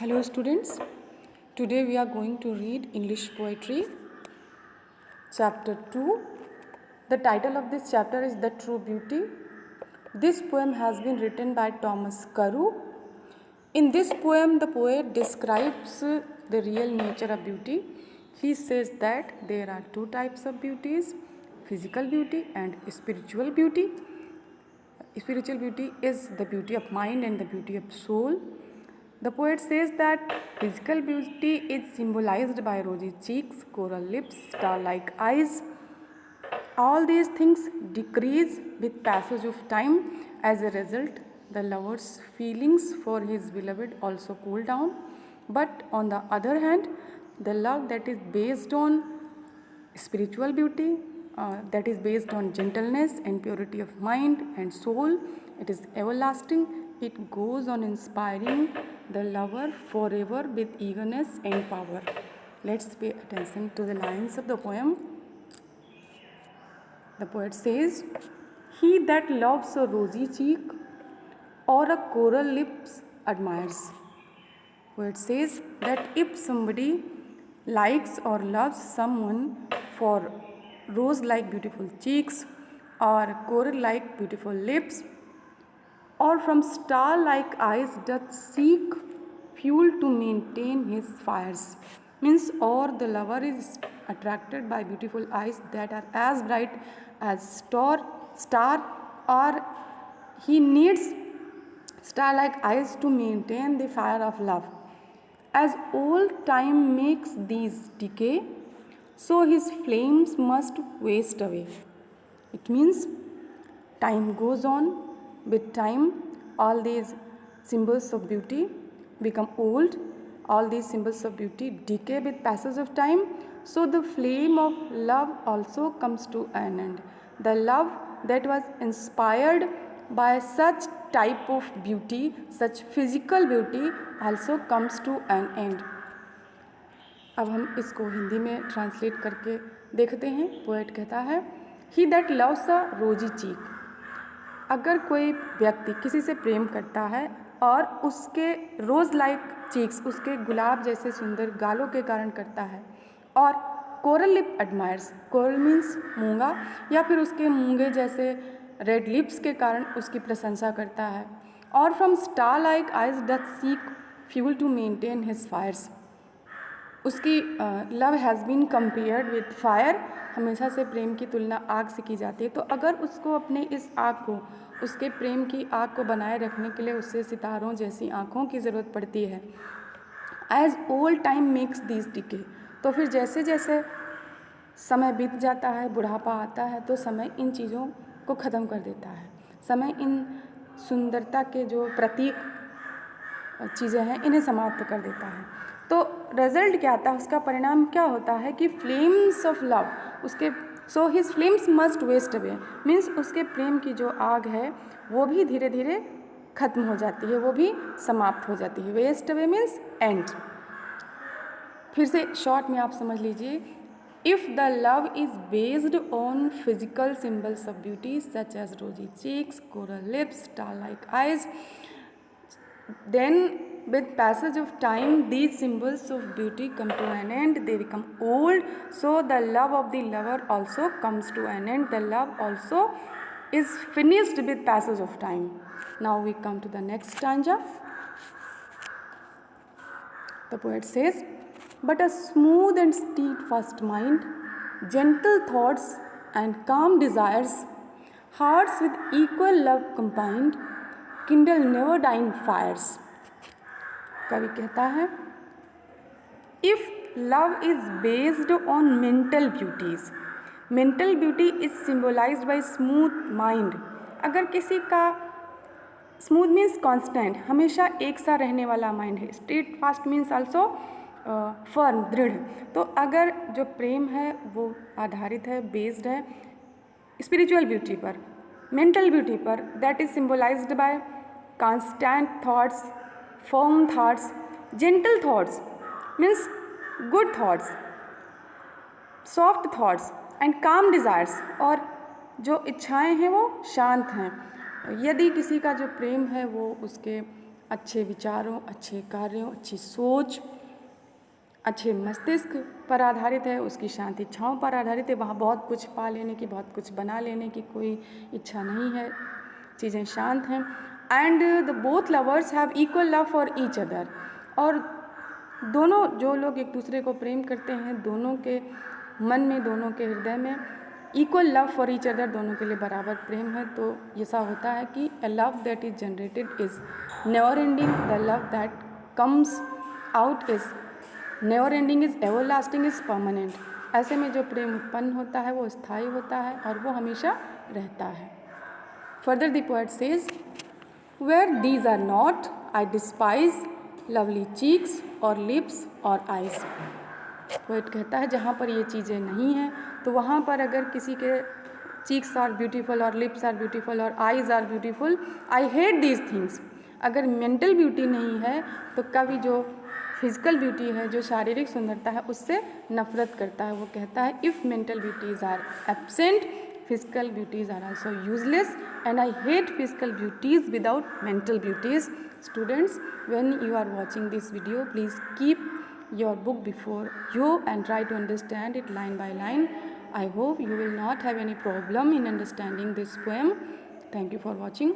Hello students, today we are going to read English poetry chapter 2. The title of this chapter is The True Beauty. This poem has been written by Thomas Carew. In this poem the poet describes the real nature of beauty. He says that there are two types of beauties, physical beauty and spiritual beauty. Spiritual beauty is the beauty of mind and the beauty of soul. The poet says that physical beauty is symbolized by rosy cheeks, coral lips, star-like eyes. All these things decrease with passage of time. As a result, the lover's feelings for his beloved also cool down. But on the other hand, the love that is based on spiritual beauty, that is based on gentleness and purity of mind and soul, it is everlasting. It goes on inspiring the lover forever with eagerness and power. Let's pay attention to the lines of the poem. The poet says, "He that loves a rosy cheek or a coral lips admires." Poet says that if somebody likes or loves someone for rose-like beautiful cheeks or coral-like beautiful lips, or from star-like eyes doth seek fuel to maintain his fires. Means, or the lover is attracted by beautiful eyes that are as bright as star, or he needs star-like eyes to maintain the fire of love. As old time makes these decay, so his flames must waste away. It means time goes on. With time, all these symbols of beauty become old. All these symbols of beauty decay with passage of time. So the flame of love also comes to an end. The love that was inspired by such type of beauty, such physical beauty, also comes to an end. अब हम इसको हिंदी में translate करके देखते हैं. Poet कहता है, ही that loves a रोजी चीक. अगर कोई व्यक्ति किसी से प्रेम करता है और उसके रोज़ लाइक चीक्स, उसके गुलाब जैसे सुंदर गालों के कारण करता है, और coral lip admires, coral means मूंगा, या फिर उसके मूंगे जैसे रेड लिप्स के कारण उसकी प्रशंसा करता है, और from star like eyes doth seek fuel to maintain his fires. उसकी love has been compared with fire. हमेशा से प्रेम की तुलना आग से की जाती है. तो अगर उसको अपने इस आग को, उसके प्रेम की आग को बनाए रखने के लिए उससे सितारों जैसी आँखों की ज़रूरत पड़ती है. As old time makes this decay. तो फिर जैसे जैसे समय बीत जाता है, बुढ़ापा आता है, तो समय इन चीज़ों को ख़त्म कर देता है. समय इन सुंदरता के जो प्रतीक चीज़ें हैं इन्हें समाप्त कर देता है. तो रिजल्ट क्या आता है, उसका परिणाम क्या होता है कि फ्लेम्स ऑफ लव, उसके so his flames must waste away. Means उसके प्रेम की जो आग है वो भी धीरे धीरे खत्म हो जाती है, वो भी समाप्त हो जाती है. Waste away means end. फिर से शॉर्ट में आप समझ लीजिए. If the love is based on physical symbols of beauty such as rosy cheeks, coral lips, star like eyes, then with passage of time these symbols of beauty come to an end, they become old, so the love of the lover also comes to an end. The love also is finished with passage of time. Now we come to the next stanza. The poet says, but a smooth and steadfast mind, gentle thoughts and calm desires, hearts with equal love combined, kindle never dying fires. कवि कहता है, if love is based on mental beauties, mental beauty is symbolized by smooth mind. अगर किसी का smooth means constant, हमेशा एक सा रहने वाला माइंड है. State fast means also firm, दृढ़. तो अगर जो प्रेम है वो आधारित है, बेस्ड है स्पिरिचुअल ब्यूटी पर, मेंटल ब्यूटी पर, that is symbolized by constant thoughts, firm thoughts, gentle thoughts means good thoughts, soft thoughts and calm desires, और जो इच्छाएं हैं वो शांत हैं. यदि किसी का जो प्रेम है वो उसके अच्छे विचारों, अच्छे कार्यों, अच्छी सोच, अच्छे मस्तिष्क पर आधारित है, उसकी शांत इच्छाओं पर आधारित है। वहाँ बहुत कुछ पा लेने की, बहुत कुछ बना लेने की कोई इच्छा नहीं है, चीज़ें शांत हैं। And the both lovers have equal love for each other, और दोनों जो लोग एक दूसरे को प्रेम करते हैं, दोनों के मन में, दोनों के हृदय में equal love for each other, दोनों के लिए बराबर प्रेम है। तो ऐसा होता है कि a love that is generated is never ending, the love that comes out is never ending, is ever lasting, is permanent. ऐसे में जो प्रेम उत्पन्न होता है वो स्थायी होता है और वो हमेशा रहता है। Further the poet says, where these are not I despise lovely cheeks और लिप्स और आइज़। पोएट कहता है जहाँ पर ये चीज़ें नहीं हैं तो वहाँ पर अगर किसी के चीक्स आर ब्यूटीफुल और लिप्स आर ब्यूटीफुल और eyes are beautiful, I hate these things. अगर मेंटल ब्यूटी नहीं है तो कभी जो फिजिकल ब्यूटी है, जो शारीरिक सुंदरता है, उससे नफरत करता है। वो कहता है if mental beauties are absent, physical beauties are also useless, and I hate physical beauties without mental beauties. Students, when you are watching this video, please keep your book before you and try to understand it line by line. I hope you will not have any problem in understanding this poem. Thank you for watching.